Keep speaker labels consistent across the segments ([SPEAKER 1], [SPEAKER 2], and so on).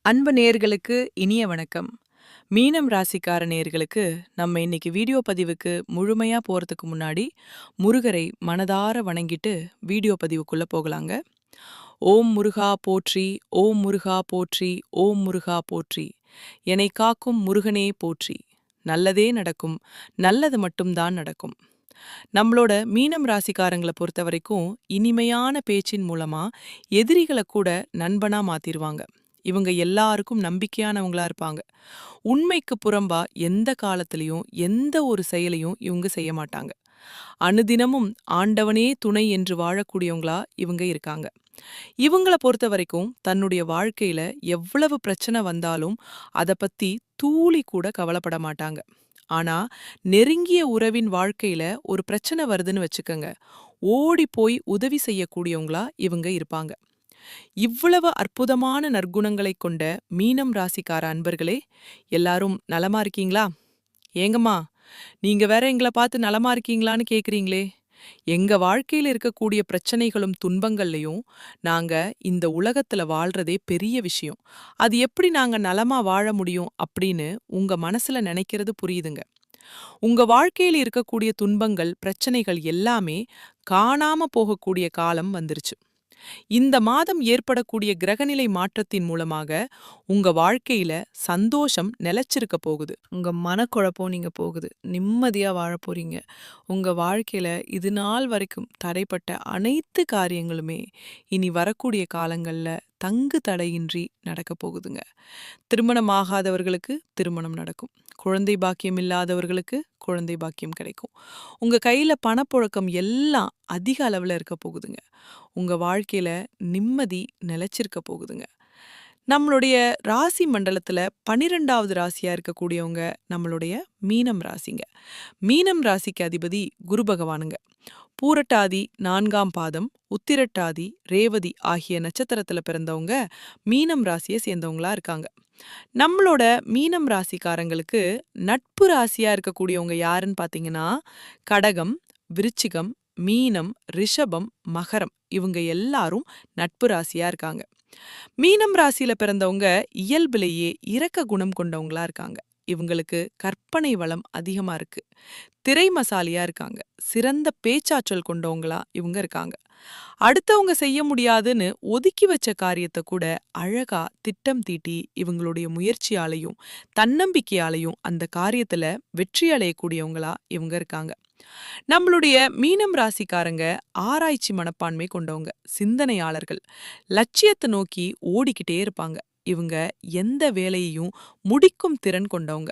[SPEAKER 1] அன்பு நேயர்களுக்கு இனிய வணக்கம். மீனம் ராசிக்கார நேயர்களுக்கு நம்ம இன்னைக்கு வீடியோ பதிவுக்கு முழுமையா போறதுக்கு முன்னாடி முருகரை மனதார வணங்கிட்டு வீடியோ பதிவுக்குள்ள போகலாங்க. ஓம் முருகா போற்றி, ஓம் முருகா போற்றி, ஓம் முருகா போற்றி. என்னை காக்கும் முருகனே போற்றி. நல்லதே நடக்கும், நல்லது மட்டும்தான் நடக்கும். நம்மளோட மீனம் ராசிக்காரங்களை பொறுத்த வரைக்கும் இனிமையான பேச்சின் மூலமா எதிரிகளை கூட நண்பனா மாத்திருவாங்க. இவங்க எல்லாருக்கும் நம்பிக்கையானவங்களா இருப்பாங்க. உண்மைக்கு புறம்பா எந்த காலத்திலயும் எந்த ஒரு செயலையும் இவங்க செய்ய மாட்டாங்க. அனுதினமும் ஆண்டவனே துணை என்று வாழக்கூடியவங்களா இவங்க இருக்காங்க. இவங்கள பொறுத்த வரைக்கும் தன்னுடைய வாழ்க்கையில எவ்வளவு பிரச்சனை வந்தாலும் அத பத்தி தூளி கூட கவலைப்பட மாட்டாங்க. ஆனா நெருங்கிய உறவின் வாழ்க்கையில ஒரு பிரச்சனை வருதுன்னு வச்சுக்கங்க, ஓடி போய் உதவி செய்யக்கூடியவங்களா இவங்க இருப்பாங்க. இவ்வளவு அற்புதமான நற்குணங்களைக் கொண்ட மீனம் ராசிக்கார அன்பர்களே, எல்லாரும் நலமா இருக்கீங்களா? ஏங்கம்மா, நீங்க வேற எங்கள பார்த்து நலமா இருக்கீங்களான்னு கேக்குறீங்களே. எங்க வாழ்க்கையில இருக்கக்கூடிய பிரச்சனைகளும் துன்பங்கள்லயும் நாங்க இந்த உலகத்துல வாழ்றதே பெரிய விஷயம். அது எப்படி நாங்க நலமா வாழ முடியும் அப்படின்னு உங்க மனசுல நினைக்கிறது புரியுதுங்க. உங்க வாழ்க்கையில இருக்கக்கூடிய துன்பங்கள், பிரச்சனைகள் எல்லாமே காணாம போகக்கூடிய காலம் வந்துருச்சு. இந்த மாதம் ஏற்படக்கூடிய கிரகநிலை மாற்றத்தின் மூலமாக உங்க வாழ்க்கையில சந்தோஷம் நிலைச்சிருக்க போகுது. உங்க மனக்குழப்பம் நீங்க போகுது. நிம்மதியா வாழ போறீங்க. உங்க வாழ்க்கையில இது நாள் வரைக்கும் தடைப்பட்ட அனைத்து காரியங்களுமே இனி வரக்கூடிய காலங்கள்ல தங்கு தடையின்றி நடக்க போகுதுங்க. திருமணம் ஆகாதவர்களுக்கு திருமணம் நடக்கும். குழந்தை பாக்கியம் இல்லாதவர்களுக்கு குழந்தை பாக்கியம் கிடைக்கும். உங்க கையில பணப்புழக்கம் எல்லாம் அதிக அளவுல இருக்க போகுதுங்க. உங்க வாழ்க்கையில நிம்மதி நிலைச்சிருக்க போகுதுங்க. நம்மளுடைய ராசி மண்டலத்துல 12வது ராசியா இருக்கக்கூடியவங்க நம்மளுடைய மீனம் ராசிங்க. மீனம் ராசிக்கு அதிபதி குரு பகவானுங்க. பூரட்டாதி 4ஆம் பாதம், உத்திரட்டாதி, ரேவதி ஆகிய நட்சத்திரத்துல பிறந்தவங்க மீனம் ராசியை சேர்ந்தவங்களா இருக்காங்க. நம்மளோட மீனம் ராசிக்காரங்களுக்கு நட்பு ராசியா இருக்கக்கூடியவங்க யாருன்னு பாத்தீங்கன்னா, கடகம், விருச்சிகம், மீனம், ரிஷபம், மகரம் இவங்க எல்லாரும் நட்பு ராசியா இருக்காங்க. மீனம் ராசியில பிறந்தவங்க இயல்பிலேயே இரக்க குணம் கொண்டவங்களா இருக்காங்க. இவங்களுக்கு கற்பனை வளம் அதிகமா இருக்கு. திரைமசாலியா இருக்காங்க. சிறந்த பேச்சாற்றல் கொண்டவங்களா இவங்க இருக்காங்க. அடுத்தவங்க செய்ய முடியாதுன்னு ஒதுக்கி வச்ச காரியத்தை கூட அழகா திட்டம் தீட்டி இவங்களுடைய முயற்சியாலையும் தன்னம்பிக்கையாலையும் அந்த காரியத்துல வெற்றி அடையக்கூடியவங்களா இவங்க இருக்காங்க. நம்மளுடைய மீனம் ராசிக்காரங்க ஆராய்ச்சி மனப்பான்மை கொண்டவங்க, சிந்தனையாளர்கள், லட்சியத்தை நோக்கி ஓடிக்கிட்டே இருப்பாங்க. இவங்க எந்த வேலையையும் முடிக்கும் திறன் கொண்டவங்க.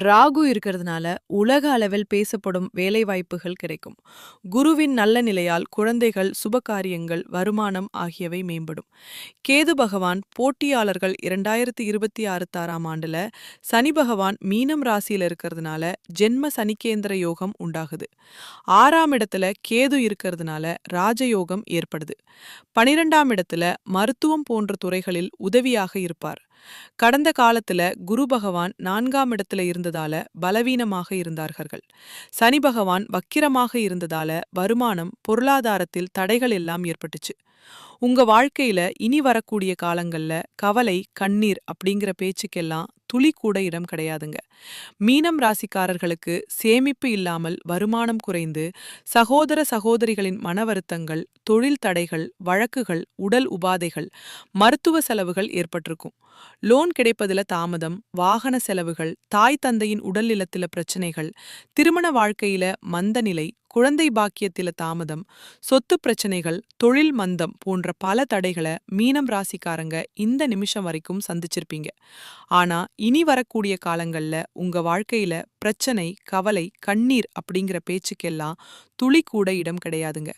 [SPEAKER 1] ராகு இருக்கிறதுனால உலக அளவில் பேசப்படும் வேலை வாய்ப்புகள் கிடைக்கும். குருவின் நல்ல நிலையால் குழந்தைகள், சுபகாரியங்கள், வருமானம் ஆகியவை மேம்படும். கேது பகவான் போட்டியாளர்கள் 2026ஆம் ஆண்டுல சனி பகவான் மீனம் ராசியில இருக்கிறதுனால ஜென்ம சனிக்கேந்திர யோகம் உண்டாகுது. 6ஆம் இடத்துல கேது இருக்கிறதுனால ராஜயோகம் ஏற்படுது. 12ஆம் இடத்துல மருத்துவம் போன்ற துறைகளில் உதவியாக இருப்பார். கடந்த காலத்துல குரு பகவான் 4ஆம் இடத்துல இருந்ததால பலவீனமாக இருந்தார்கள். சனி பகவான் வக்கிரமாக இருந்ததால வருமானம், பொருளாதாரத்தில் தடைகள் எல்லாம் ஏற்பட்டுச்சு. உங்க வாழ்க்கையில இனி வரக்கூடிய காலங்கள்ல கவலை, கண்ணீர் அப்படிங்கிற பேச்சுக்கெல்லாம் துளி கூட இடம் கிடையாதுங்க. மீனம் ராசிக்காரர்களுக்கு சேமிப்பு இல்லாமல் வருமானம் குறைந்து சகோதர சகோதரிகளின் மன வருத்தங்கள், தொழில் தடைகள், வழக்குகள், உடல் உபாதைகள், மருத்துவ செலவுகள் ஏற்பட்டிருக்கும். லோன் கிடைப்பதில தாமதம், வாகன செலவுகள், தாய் தந்தையின் உடல் நலத்தில பிரச்சனைகள், திருமண வாழ்க்கையில மந்தநிலை, குழந்தை பாக்கியத்தில தாமதம், சொத்து பிரச்சனைகள், தொழில் மந்தம் போன்ற பல தடைகளை மீனம் ராசிக்காரங்க இந்த நிமிஷம் வரைக்கும் சந்திச்சிருப்பீங்க. ஆனா இனி வரக்கூடிய காலங்கள்ல உங்க வாழ்க்கையில பிரச்சனை, கவலை, கண்ணீர் அப்படிங்கிற பேச்சுக்கெல்லாம் துளி கூட இடம் கிடையாதுங்க.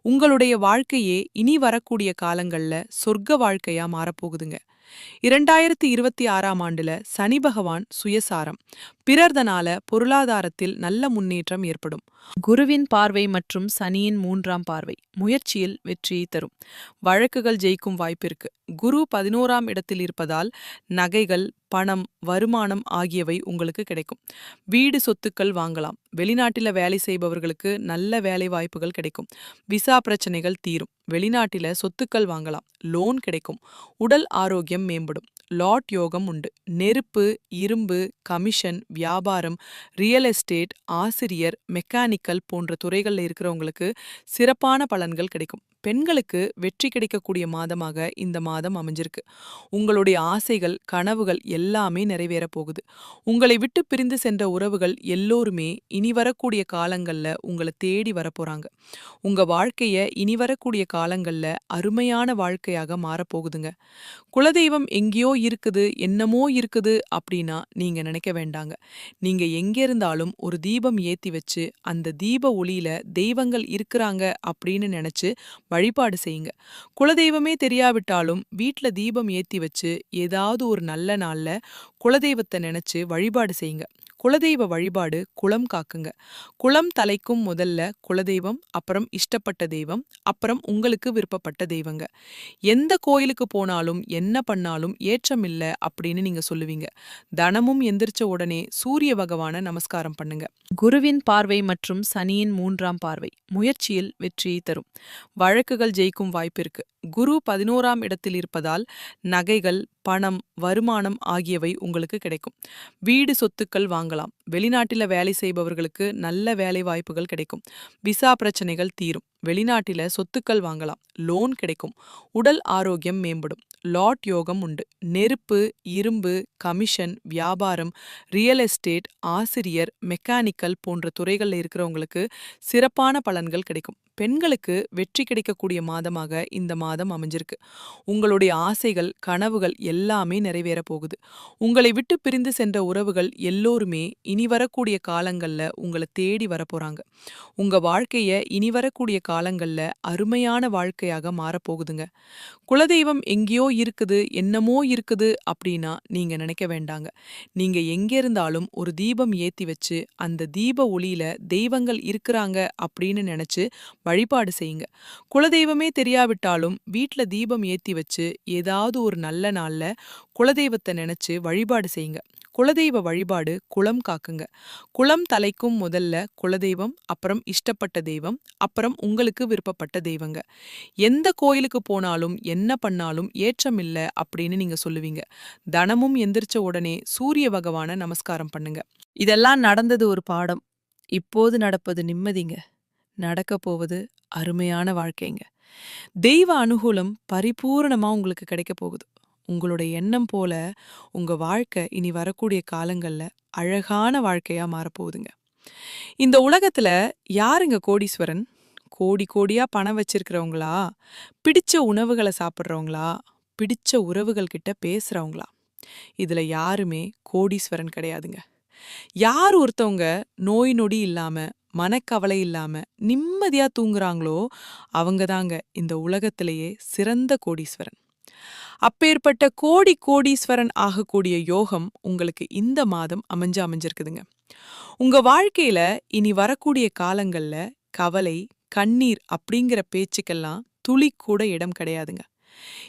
[SPEAKER 1] உங்களுடைய வாழ்க்கையே இனி வரக்கூடிய காலங்கள்ல சொர்க்க வாழ்க்கையா மாறப்போகுதுங்க. 2026ஆம் ஆண்டுல சனி பகவான் சுயசாரம், பிறர்தனால பொருளாதாரத்தில் நல்ல முன்னேற்றம் ஏற்படும். குருவின் பார்வை மற்றும் சனியின் 3ஆம் பார்வை முயற்சியில் வெற்றியை தரும். வழக்குகள் ஜெயிக்கும் வாய்ப்பிருக்கு. குரு 11ஆம் இடத்தில் இருப்பதால் நகைகள், பணம், வருமானம் ஆகியவை உங்களுக்கு கிடைக்கும். வீடு, சொத்துக்கள் வாங்கலாம். வெளிநாட்டில வேலை செய்பவர்களுக்கு நல்ல வேலை வாய்ப்புகள் கிடைக்கும். விசா பிரச்சனைகள் தீரும். வெளிநாட்டில சொத்துக்கள் வாங்கலாம். லோன் கிடைக்கும். உடல் ஆரோக்கியம் மேம்படும். லாட் யோகம் உண்டு. நெருப்பு, இரும்பு, கமிஷன், வியாபாரம், ரியல் எஸ்டேட், ஆசிரியர், மெக்கானிக்கல் போன்ற துறைகள்ல இருக்கிறவங்களுக்கு சிறப்பான பலன்கள் கிடைக்கும். பெண்களுக்கு வெற்றி கிடைக்கக்கூடிய மாதமாக இந்த மாதம் அமைஞ்சிருக்கு. உங்களுடைய ஆசைகள், கனவுகள் எல்லாமே நிறைவேறப் போகுது. உங்களை விட்டு பிரிந்து சென்ற உறவுகள் எல்லோருமே இனி வரக்கூடிய காலங்கள்ல உங்களை தேடி வரப்போறாங்க. உங்க வாழ்க்கைய இனி வரக்கூடிய காலங்கள்ல அருமையான வாழ்க்கையாக மாறப்போகுதுங்க. குலதெய்வம் எங்கேயோ இருக்குது, என்னமோ இருக்குது அப்படின்னா நீங்க நினைக்க வேண்டாங்க. நீங்க எங்க இருந்தாலும் ஒரு தீபம் ஏத்தி வச்சு அந்த தீப ஒளியில தெய்வங்கள் இருக்கிறாங்க அப்படின்னு நினைச்சு வழிபாடு செய்யுங்க. குலதெய்வமே தெரியாவிட்டாலும் வீட்ல தீபம் ஏத்தி வச்சு ஏதாவது ஒரு நல்ல நாள்ல குலதெய்வத்தை நினைச்சு வழிபாடு செய்யுங்க. குலதெய்வ வழிபாடு குலம் காக்குங்க. குலம் தலைக்கும் முதல்ல குலதெய்வம், அப்புறம் இஷ்டப்பட்ட தெய்வம், அப்புறம் உங்களுக்கு விருப்பப்பட்ட தெய்வங்க. எந்த கோயிலுக்கு போனாலும் என்ன பண்ணாலும் ஏற்றம் இல்ல அப்படின்னு நீங்க சொல்லுவீங்க. தினமும் எந்திரிச்ச உடனே சூரிய பகவான நமஸ்காரம் பண்ணுங்க. குருவின் பார்வை மற்றும் சனியின் 3ஆம் பார்வை முயற்சியில் வெற்றியை தரும். வழக்குகள் ஜெயிக்கும் வாய்ப்பிருக்கு. குரு 11ஆம் இடத்தில் இருப்பதால் நகைகள், பணம், வருமானம் ஆகியவை உங்களுக்கு கிடைக்கும். வீடு, சொத்துக்கள் வாங்கலாம். வெளிநாட்டில வேலை செய்பவர்களுக்கு நல்ல வேலை வாய்ப்புகள் கிடைக்கும். விசா பிரச்சனைகள் தீரும். வெளிநாட்டில சொத்துக்கள் வாங்கலாம். லோன் கிடைக்கும். உடல் ஆரோக்கியம் மேம்படும். லாட் யோகம் உண்டு. நெருப்பு, இரும்பு, கமிஷன், வியாபாரம், ரியல் எஸ்டேட், ஆசிரியர், மெக்கானிக்கல் போன்ற துறைகள்ல இருக்கிறவங்களுக்கு சிறப்பான பலன்கள் கிடைக்கும். பெண்களுக்கு வெற்றி கிடைக்கக்கூடிய மாதமாக இந்த மாதம் அமைஞ்சிருக்கு. உங்களுடைய ஆசைகள், கனவுகள் எல்லாமே நிறைவேற போகுது. உங்களை விட்டு பிரிந்து சென்ற உறவுகள் எல்லோருமே இனி வரக்கூடிய காலங்கள்ல உங்களை தேடி வரப்போறாங்க. உங்க வாழ்க்கைய இனி வரக்கூடிய காலங்கள்ல அருமையான வாழ்க்கையாக மாறப்போகுதுங்க. குலதெய்வம் எங்கேயோ இருக்குது, என்னமோ இருக்குது அப்படின்னா நீங்க நினைக்க வேண்டாங்க. நீங்க எங்க இருந்தாலும் ஒரு தீபம் ஏத்தி வச்சு அந்த தீப ஒளியில தெய்வங்கள் இருக்கிறாங்க அப்படின்னு நினைச்சு வழிபாடு செய்யுங்க. குலதெய்வமே தெரியாவிட்டாலும் வீட்ல தீபம் ஏத்தி வச்சு ஏதாவது ஒரு நல்ல நாள்ல குலதெய்வத்தை நினைச்சு வழிபாடு செய்யுங்க. குலதெய்வ வழிபாடு குலம் காக்குங்க. குலம் தலைக்கும் முதல்ல குலதெய்வம், அப்புறம் இஷ்டப்பட்ட தெய்வம், அப்புறம் உங்களுக்கு விருப்பப்பட்ட தெய்வங்க. எந்த கோயிலுக்கு போனாலும் என்ன பண்ணாலும் ஏற்றம் இல்ல அப்படின்னு நீங்க சொல்லுவீங்க. தினமும் எந்திரிச்ச உடனே சூரிய பகவான நமஸ்காரம் பண்ணுங்க. இதெல்லாம் நடந்தது ஒரு பாடம். இப்போது நடப்பது நிம்மதிங்க. நடக்க போவது அருமையான வாழ்க்கைங்க. தெய்வ அனுகூலம் பரிபூரணமா உங்களுக்கு கிடைக்க போகுது. உங்களுடைய எண்ணம் போல உங்க வாழ்க்கை இனி வரக்கூடிய காலங்கள்ல அழகான வாழ்க்கையா மாறப்போகுதுங்க. இந்த உலகத்துல யாருங்க கோடீஸ்வரன்? கோடி கோடியா பணம் வச்சிருக்கிறவங்களா? பிடிச்ச உணவுகளை சாப்பிட்றவங்களா? பிடிச்ச உறவுகள் கிட்ட பேசுறவங்களா? இதுல யாருமே கோடீஸ்வரன் கிடையாதுங்க. யார் ஒருத்தவங்க நோய் நொடி இல்லாம, மனக்கவலை இல்லாம நிம்மதியா தூங்குறாங்களோ அவங்க தாங்க இந்த உலகத்திலேயே சிறந்த கோடீஸ்வரன். அப்பேற்பட்ட கோடி கோடீஸ்வரன் ஆகக்கூடிய யோகம் உங்களுக்கு இந்த மாதம் அமைஞ்சிருக்குதுங்க. உங்க வாழ்க்கையில இனி வரக்கூடிய காலங்கள்ல கவலை, கண்ணீர் அப்படிங்கிற பேச்சுக்கெல்லாம் துளி கூட இடம் கிடையாதுங்க.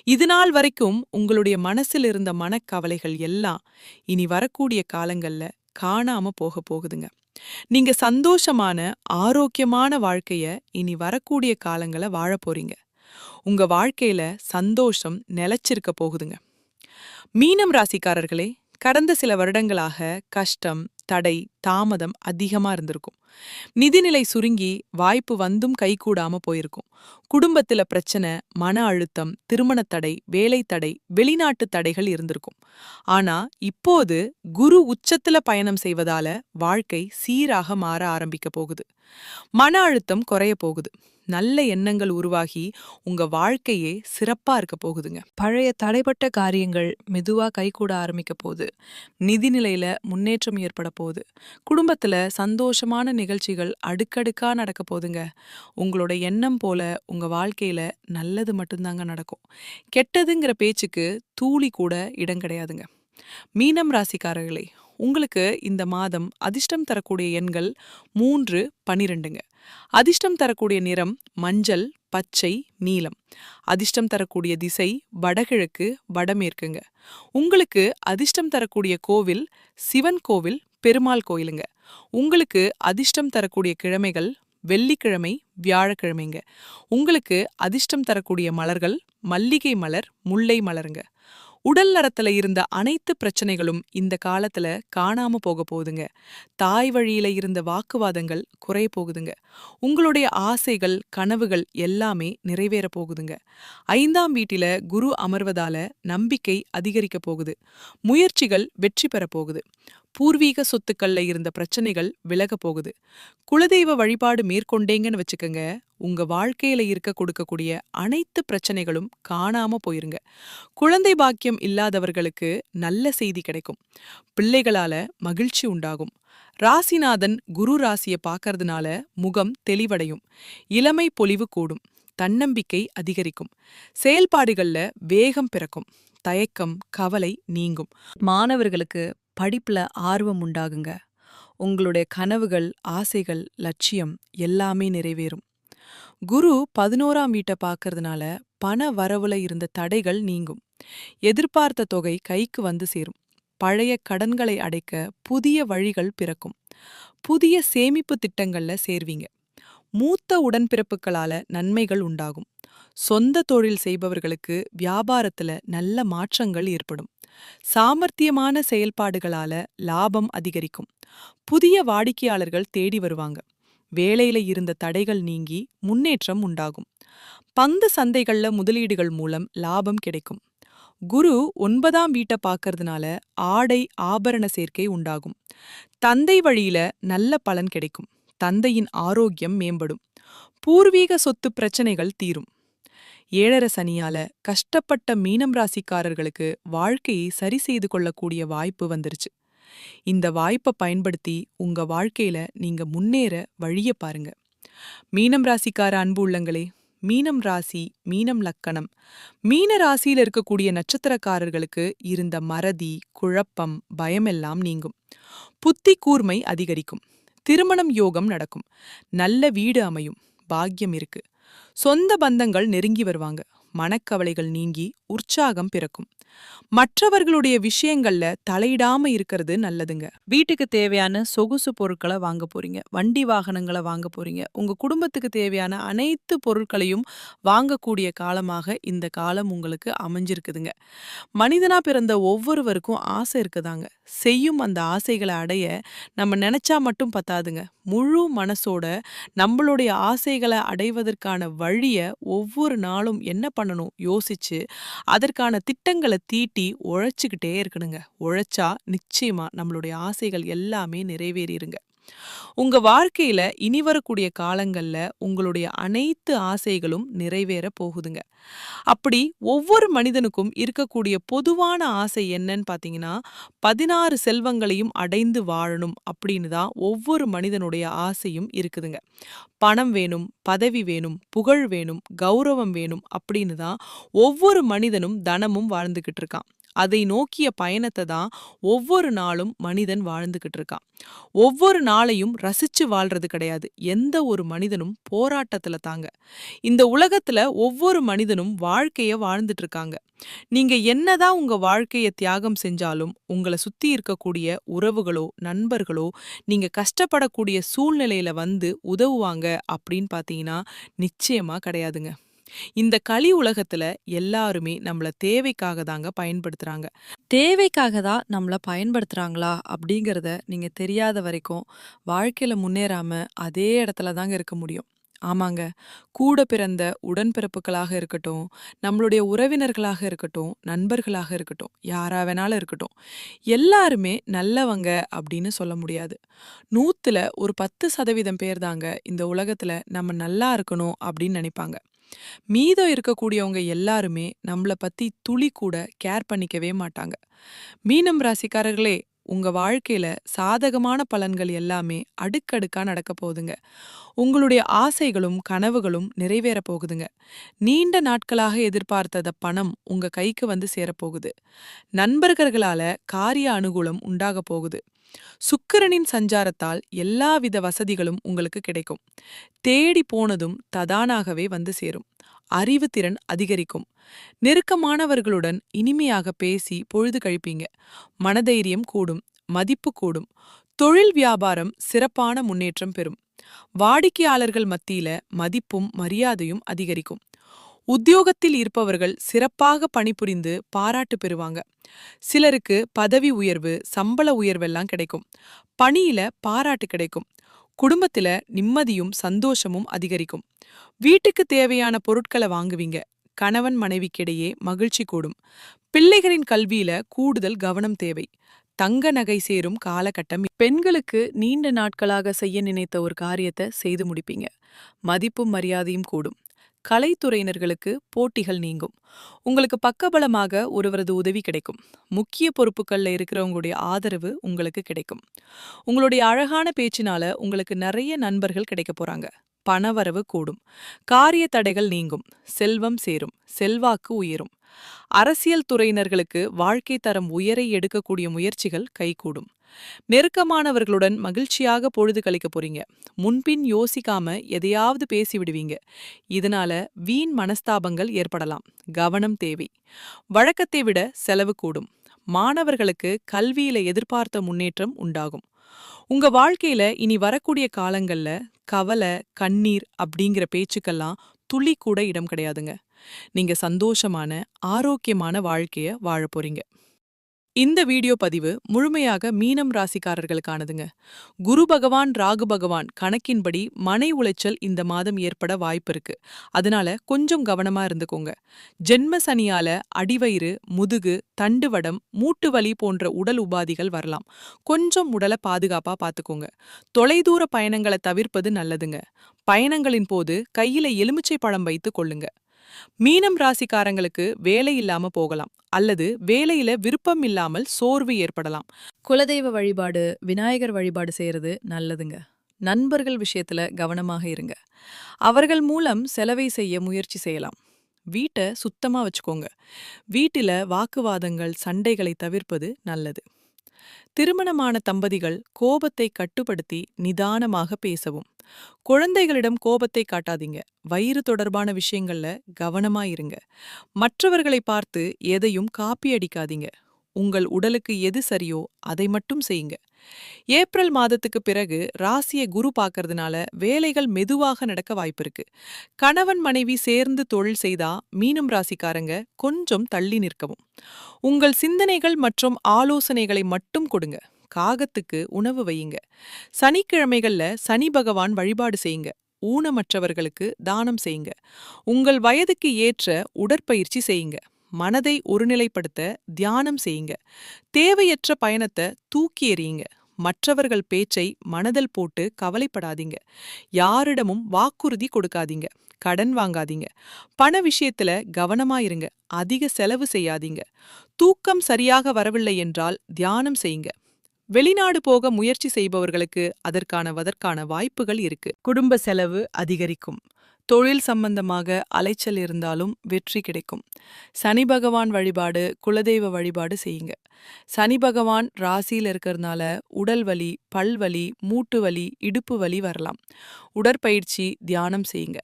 [SPEAKER 1] இது நாள் வரைக்கும் உங்களுடைய மனசில் இருந்த மனக்கவலைகள் எல்லாம் இனி வரக்கூடிய காலங்கள்ல காணாம போக போகுதுங்க. நீங்க சந்தோஷமான, ஆரோக்கியமான வாழ்க்கைய இனி வரக்கூடிய காலங்கள வாழ போறீங்க. உங்க வாழ்க்கையில சந்தோஷம் நிலைச்சிருக்க போகுதுங்க. மீனம் ராசிக்காரர்களே, கடந்த சில வருடங்களாக கஷ்டம், தடை, தாமதம் அதிகமா இருந்திருக்கும். நிதிநிலை சுருங்கி வாய்ப்பு வந்தும் கைகூடாம போயிருக்கும். குடும்பத்துல பிரச்சனை, மன அழுத்தம், திருமணத் தடை, வேலை தடை, வெளிநாட்டு தடைகள் இருந்திருக்கும். ஆனா இப்போது குரு உச்சத்துல பயணம் செய்வதால வாழ்க்கை சீராக மாற ஆரம்பிக்க போகுது. மன அழுத்தம் குறைய போகுது. நல்ல எண்ணங்கள் உருவாகி உங்க வாழ்க்கையே சிறப்பா இருக்க போகுதுங்க. பழைய தடைப்பட்ட காரியங்கள் மெதுவா கைகூட ஆரம்பிக்க போகுது. நிதிநிலையில முன்னேற்றம் ஏற்பட போகுது. குடும்பத்துல சந்தோஷமான நிகழ்ச்சிகள் அடுக்கடுக்கா நடக்க போகுதுங்க. உங்களோட எண்ணம் போல உங்க வாழ்க்கையில நல்லது மட்டும்தாங்க நடக்கும். கெட்டதுங்கிற பேச்சுக்கு தூளி கூட இடம் கிடையாதுங்க. மீனம் ராசிக்காரர்களே, உங்களுக்கு இந்த மாதம் அதிர்ஷ்டம் தரக்கூடிய எண்கள் 3, 12ங்க. அதிர்ஷ்டம் தரக்கூடிய நிறம் மஞ்சள், பச்சை, நீலம். அதிர்ஷ்டம் தரக்கூடிய திசை வடகிழக்கு, வடமேற்குங்க. உங்களுக்கு அதிர்ஷ்டம் தரக்கூடிய கோவில் சிவன் கோவில், பெருமாள் கோயிலுங்க. உங்களுக்கு அதிர்ஷ்டம் தரக்கூடிய கிழமைகள் வெள்ளிக்கிழமை, வியாழக்கிழமைங்க. உங்களுக்கு அதிர்ஷ்டம் தரக்கூடிய மலர்கள் மல்லிகை மலர், முல்லை மலருங்க. உடல் நலத்துல இருந்த அனைத்து பிரச்சனைகளும் இந்த காலத்துல காணாம போக போகுதுங்க. தாய் வழியில இருந்த வாக்குவாதங்கள் குறைய போகுதுங்க. உங்களுடைய ஆசைகள், கனவுகள் எல்லாமே நிறைவேற போகுதுங்க. 5ஆம் வீட்டில குரு அமர்வதால நம்பிக்கை அதிகரிக்க போகுது. முயற்சிகள் வெற்றி பெற போகுது. பூர்வீக சொத்துக்கள்ல இருந்த பிரச்சனைகள் விலக போகுது. குலதெய்வ வழிபாடு மேற்கொண்டேங்கன்னு வச்சுக்கங்க, உங்க வாழ்க்கையில கொடுக்கக்கூடிய அனைத்து பிரச்சனைகளும் காணாம போயிருங்க. குழந்தை பாக்கியம் இல்லாதவர்களுக்கு நல்ல செய்தி கிடைக்கும். பிள்ளைகளால மகிழ்ச்சி உண்டாகும். ராசிநாதன் குரு ராசிய பார்க்கறதுனால முகம் தெளிவடையும். இளமை பொலிவு கூடும். தன்னம்பிக்கை அதிகரிக்கும். செயல்பாடுகள்ல வேகம் பிறக்கும். தயக்கம், கவலை நீங்கும். மாணவர்களுக்கு படிப்புல ஆர்வம் உண்டாகுங்க. உங்களுடைய கனவுகள், ஆசைகள், லட்சியம் எல்லாமே நிறைவேறும். குரு 11ஆம் வீட்டை பார்க்கறதுனால பண வரவுல இருந்த தடைகள் நீங்கும். எதிர்பார்த்த தொகை கைக்கு வந்து சேரும். பழைய கடன்களை அடைக்க புதிய வழிகள் பிறக்கும். புதிய சேமிப்பு திட்டங்கள்ல சேர்வீங்க. மூத்த உடன்பிறப்புகளால நன்மைகள் உண்டாகும். சொந்த தொழில் செய்பவர்களுக்கு வியாபாரத்துல நல்ல மாற்றங்கள் ஏற்படும். சாமர்த்தியமான செயல்பாடுகளால லாபம் அதிகரிக்கும். புதிய வாடிக்கையாளர்கள் தேடி வருவாங்க. வேலையில இருந்த தடைகள் நீங்கி முன்னேற்றம் உண்டாகும். பங்கு சந்தைகள்ல முதலீடுகள் மூலம் லாபம் கிடைக்கும். குரு 9ஆம் வீட்டை பார்க்கறதுனால ஆடை, ஆபரண சேர்க்கை உண்டாகும். தந்தை வழியில நல்ல பலன் கிடைக்கும். தந்தையின் ஆரோக்கியம் மேம்படும். பூர்வீக சொத்து பிரச்சனைகள் தீரும். 7.5 சனியால கஷ்டப்பட்ட மீனம் ராசிக்காரர்களுக்கு வாழ்க்கையை சரி செய்து கொள்ளக்கூடிய வாய்ப்பு வந்துருச்சு. இந்த வாய்ப்பை பயன்படுத்தி உங்க வாழ்க்கையில நீங்க முன்னேற வழிய பாருங்க. மீனம் ராசிக்கார அன்பு உள்ளங்களே, மீனம் ராசி, மீனம் லக்கணம், மீன ராசியில இருக்கக்கூடிய நட்சத்திரக்காரர்களுக்கு இருந்த மறதி, குழப்பம், பயமெல்லாம் நீங்கும். புத்தி கூர்மை அதிகரிக்கும். திருமணம் யோகம் நடக்கும். நல்ல வீடு அமையும். பாக்கியம் இருக்கு. சொந்த பந்தங்கள் நெருங்கி வருவாங்க. மனக்கவலைகள் நீங்கி உற்சாகம் பிறக்கும். மற்றவர்களுடைய விஷயங்கள்ல தலையிடாம இருக்கிறது நல்லதுங்க. வீட்டுக்கு தேவையான சொகுசு பொருட்களை வாங்க போறீங்க. வண்டி வாகனங்களை வாங்க போறீங்க. உங்க குடும்பத்துக்கு தேவையான அனைத்து பொருட்களையும் வாங்கக்கூடிய காலமாக இந்த காலம் உங்களுக்கு அமைஞ்சிருக்குதுங்க. மனிதனா பிறந்த ஒவ்வொருவருக்கும் ஆசை இருக்குதாங்க. செய்யும் அந்த ஆசைகளை அடைய நம்ம நினைச்சா மட்டும் பத்தாதுங்க. முழு மனசோட நம்மளுடைய ஆசைகளை அடைவதற்கான வழிய ஒவ்வொரு நாளும் என்ன பண்ணணும் யோசிச்சு அதற்கான திட்டங்களை தீட்டி உழைச்சுக்கிட்டே இருக்கணுங்க. உழைச்சா நிச்சயமா நம்மளுடைய ஆசைகள் எல்லாமே நிறைவேறிருங்க. உங்க வாழ்க்கையில இனி வரக்கூடிய காலங்கள்ல உங்களுடைய அனைத்து ஆசைகளும் நிறைவேற போகுதுங்க. அப்படி ஒவ்வொரு மனிதனுக்கும் இருக்கக்கூடிய பொதுவான ஆசை என்னன்னு பாத்தீங்கன்னா, 16 செல்வங்களையும் அடைந்து வாழணும் அப்படின்னு தான் ஒவ்வொரு மனிதனுடைய ஆசையும் இருக்குதுங்க. பணம் வேணும், பதவி வேணும், புகழ் வேணும், கௌரவம் வேணும் அப்படின்னு தான் ஒவ்வொரு மனிதனும் தனமும் வாழ்ந்துகிட்டு இருக்கான். அதை நோக்கிய பயணத்தை தான் ஒவ்வொரு நாளும் மனிதன் வாழ்ந்துகிட்டு இருக்கான். ஒவ்வொரு நாளையும் ரசிச்சு வாழ்றது கிடையாது. எந்த ஒரு மனிதனும் போராட்டத்துல தாங்க. இந்த உலகத்துல ஒவ்வொரு மனிதனும் வாழ்க்கைய வாழ்ந்துட்டு இருக்காங்க. நீங்க என்னதான் உங்க வாழ்க்கைய தியாகம் செஞ்சாலும் உங்களை சுத்தி இருக்கக்கூடிய உறவுகளோ, நண்பர்களோ நீங்க கஷ்டப்படக்கூடிய சூழ்நிலையில வந்து உதவுவாங்க அப்படின்னு பாத்தீங்கன்னா நிச்சயமா கிடையாதுங்க. இந்த கலி உலகத்துல எல்லாருமே நம்மள தேவைக்காக தாங்க பயன்படுத்துறாங்க. தேவைக்காக தான் நம்மள பயன்படுத்துறாங்களா அப்படிங்கறத நீங்க தெரியாத வரைக்கும் வாழ்க்கையில முன்னேறாம அதே இடத்துல தாங்க இருக்க முடியும். ஆமாங்க. கூட பிறந்த உடன்பிறப்புகளாக இருக்கட்டும், நம்மளுடைய உறவினர்களாக இருக்கட்டும், நண்பர்களாக இருக்கட்டும், யாரா வேணாலும் இருக்கட்டும், எல்லாருமே நல்லவங்க அப்படின்னு சொல்ல முடியாது. 100ல ஒரு 10% பேர் தாங்க இந்த உலகத்துல நம்ம நல்லா இருக்கணும் அப்படின்னு நினைப்பாங்க. மீதம் இருக்கக்கூடியவங்க எல்லாருமே நம்மள பத்தி துளி கூட கேர் பண்ணிக்கவே மாட்டாங்க. மீனம் ராசிக்காரர்களே, உங்க வாழ்க்கையில சாதகமான பலன்கள் எல்லாமே அடுக்கடுக்கா நடக்க போகுதுங்க. உங்களுடைய ஆசைகளும் கனவுகளும் நிறைவேற போகுதுங்க. நீண்ட நாட்களாக எதிர்பார்த்த பணம் உங்க கைக்கு வந்து சேரப்போகுது. நண்பர்களால காரிய அனுகூலம் உண்டாக போகுது. சுக்கிரனின் சஞ்சாரத்தால் எல்லாவித வசதிகளும் உங்களுக்கு கிடைக்கும். தேடி போனதும் ததானாகவே வந்து சேரும். அறிவு திறன் அதிகரிக்கும். நெருக்கமானவர்களுடன் இனிமையாக பேசி பொழுது கழிப்பீங்க. மனதைரியம் கூடும். மதிப்பு கூடும். தொழில் வியாபாரம் சிறப்பான முன்னேற்றம் பெறும். வாடிக்கையாளர்கள் மத்தியில மதிப்பும் மரியாதையும் அதிகரிக்கும். உத்தியோகத்தில் இருப்பவர்கள் சிறப்பாக பணிபுரிந்து பாராட்டு பெறுவாங்க. சிலருக்கு பதவி உயர்வு, சம்பள உயர்வெல்லாம் கிடைக்கும். பணியில பாராட்டு கிடைக்கும். குடும்பத்தில நிம்மதியும் சந்தோஷமும் அதிகரிக்கும். வீட்டுக்கு தேவையான பொருட்களை வாங்குவீங்க. கணவன் மனைவிக்கிடையே மகிழ்ச்சி கூடும். பிள்ளைகளின் கல்வியில கூடுதல் கவனம் தேவை. தங்க நகை சேரும் காலகட்டம். பெண்களுக்கு நீண்ட நாட்களாக செய்ய நினைத்த ஒரு காரியத்தை செய்து முடிப்பீங்க. மதிப்பும் மரியாதையும் கூடும். கலைத்துறையினர்களுக்கு போட்டிகள் நீங்கும். உங்களுக்கு பக்கபலமாக ஒருவரது உதவி கிடைக்கும். முக்கிய பொறுப்புகள்ல இருக்கிறவங்களுடைய ஆதரவு உங்களுக்கு கிடைக்கும். உங்களுடைய அழகான பேச்சினால உங்களுக்கு நிறைய நண்பர்கள் கிடைக்க போறாங்க. பணவரவு கூடும். காரிய தடைகள் நீங்கும். செல்வம் சேரும். செல்வாக்கு உயரும். அரசியல் துறையினர்களுக்கு வாழ்க்கை தரம் உயர எடுக்கக்கூடிய முயற்சிகள் கைகூடும். நெருக்கமானவர்களுடன் மகிழ்ச்சியாக பொழுது கழிக்க போறீங்க. முன்பின் யோசிக்காம எதையாவது பேசிவிடுவீங்க. இதனால வீண் மனஸ்தாபங்கள் ஏற்படலாம். கவனம் தேவை. வழக்கத்தை விட செலவு கூடும். மாணவர்களுக்கு கல்வியில எதிர்பார்த்த முன்னேற்றம் உண்டாகும். உங்க வாழ்க்கையில இனி வரக்கூடிய காலங்கள்ல கவலை, கண்ணீர் அப்படிங்கிற பேச்சுக்கெல்லாம் துளி கூட இடம் கிடையாதுங்க. நீங்க சந்தோஷமான, ஆரோக்கியமான வாழ்க்கைய வாழப் போறீங்க. இந்த வீடியோ பதிவு முழுமையாக மீனம் ராசிக்காரர்களுக்கானதுங்க. குரு பகவான், ராகு பகவான் கணக்கின்படி மனை உளைச்சல் இந்த மாதம் ஏற்பட வாய்ப்பு இருக்கு. அதனால கொஞ்சம் கவனமா இருந்துக்கோங்க. ஜென்ம சனியால அடிவயிறு, முதுகு, தண்டுவடம், மூட்டு வலி போன்ற உடல் உபாதிகள் வரலாம். கொஞ்சம் உடலை பாதுகாப்பா பாத்துக்கோங்க. தொலைதூர பயணங்களை தவிர்ப்பது நல்லதுங்க. பயணங்களின் போது கையில எலுமிச்சை பழம் வைத்துக் கொள்ளுங்க. மீனம் ராசிக்காரங்களுக்கு வேலை இல்லாம போகலாம், அல்லது வேலையில விருப்பம் இல்லாமல் சோர்வு ஏற்படலாம். குலதெய்வ வழிபாடு, விநாயகர் வழிபாடு செய்யறது நல்லதுங்க. நண்பர்கள் விஷயத்துல கவனமாக இருங்க. அவர்கள் மூலம் செலவை செய்ய முயற்சி செய்யலாம். வீட்டை சுத்தமா வச்சுக்கோங்க. வீட்டில வாக்குவாதங்கள், சண்டைகளை தவிர்ப்பது நல்லது. திருமணமான தம்பதிகள் கோபத்தை கட்டுப்படுத்தி நிதானமாக பேசவும். குழந்தைகளிடம் கோபத்தை காட்டாதீங்க. வயிறு தொடர்பான விஷயங்கள்ல கவனமா இருங்க. மற்றவர்களை பார்த்து எதையும் காப்பி அடிக்காதீங்க. உங்கள் உடலுக்கு எது சரியோ அதை மட்டும் செய்யுங்க. ஏப்ரல் மாதத்துக்கு பிறகு ராசியை குரு பார்க்கறதுனால வேலைகள் மெதுவாக நடக்க வாய்ப்பிருக்கு. கணவன் மனைவி சேர்ந்து தொழில் செய்தா மீனம் ராசிக்காரங்க கொஞ்சம் தள்ளி நிற்கவும். உங்கள் சிந்தனைகள் மற்றும் ஆலோசனைகளை மட்டும் கொடுங்க. காகத்துக்கு உணவு வையுங்க. சனிக்கிழமைகள்ல சனி பகவான் வழிபாடு செய்யுங்க. ஊனமற்றவர்களுக்கு தானம் செய்யுங்க. உங்கள் வயதுக்கு ஏற்ற உடற்பயிற்சி செய்யுங்க. மனதை ஒருநிலைப்படுத்த தியானம் செய்யுங்க. தேவையற்ற பயணத்தை தூக்கி எறியுங்க. மற்றவர்கள் பேச்சை மனதில் போட்டு கவலைப்படாதீங்க. யாரிடமும் வாக்குறுதி கொடுக்காதீங்க. கடன் வாங்காதீங்க. பண விஷயத்துல கவனமா இருங்க. அதிக செலவு செய்யாதீங்க. தூக்கம் சரியாக வரவில்லை என்றால் தியானம் செய்யுங்க. வெளிநாடு போக முயற்சி செய்பவர்களுக்கு அதற்கான வாய்ப்புகள் இருக்கு. குடும்ப செலவு அதிகரிக்கும். தொழில் சம்பந்தமாக அலைச்சல் இருந்தாலும் வெற்றி கிடைக்கும். சனி பகவான் வழிபாடு, குலதெய்வ வழிபாடு செய்யுங்க. சனி பகவான் ராசியில் இருக்கிறதுனால உடல் வலி, பல்வலி, மூட்டு வலி, இடுப்பு வலி வரலாம். உடற்பயிற்சி, தியானம் செய்யுங்க.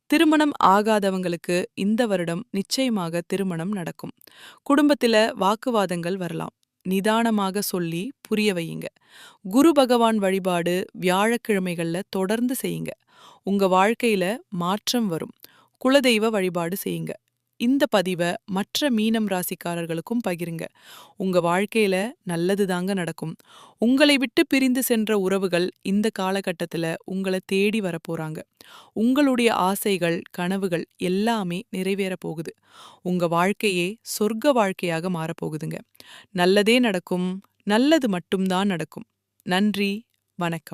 [SPEAKER 1] திருமணம் ஆகாதவங்களுக்கு இந்த வருடம் நிச்சயமாக திருமணம் நடக்கும். குடும்பத்தில வாக்குவாதங்கள் வரலாம். நிதானமாக சொல்லி புரிய வையுங்க. குரு பகவான் வழிபாடு வியாழக்கிழமைகள்ல தொடர்ந்து செய்யுங்க. உங்க வாழ்க்கையில மாற்றம் வரும். குலதெய்வ வழிபாடு செய்யுங்க. இந்த பதிவை மற்ற மீனம் ராசிக்காரர்களுக்கும் பகிருங்க. உங்க வாழ்க்கையில நல்லது தாங்க நடக்கும். உங்களை விட்டு பிரிந்து சென்ற உறவுகள் இந்த காலகட்டத்துல உங்களை தேடி வரப்போறாங்க. உங்களுடைய ஆசைகள், கனவுகள் எல்லாமே நிறைவேற போகுது. உங்க வாழ்க்கையே சொர்க்க வாழ்க்கையாக மாறப்போகுதுங்க. நல்லதே நடக்கும். நல்லது மட்டும்தான் நடக்கும். நன்றி. வணக்கம்.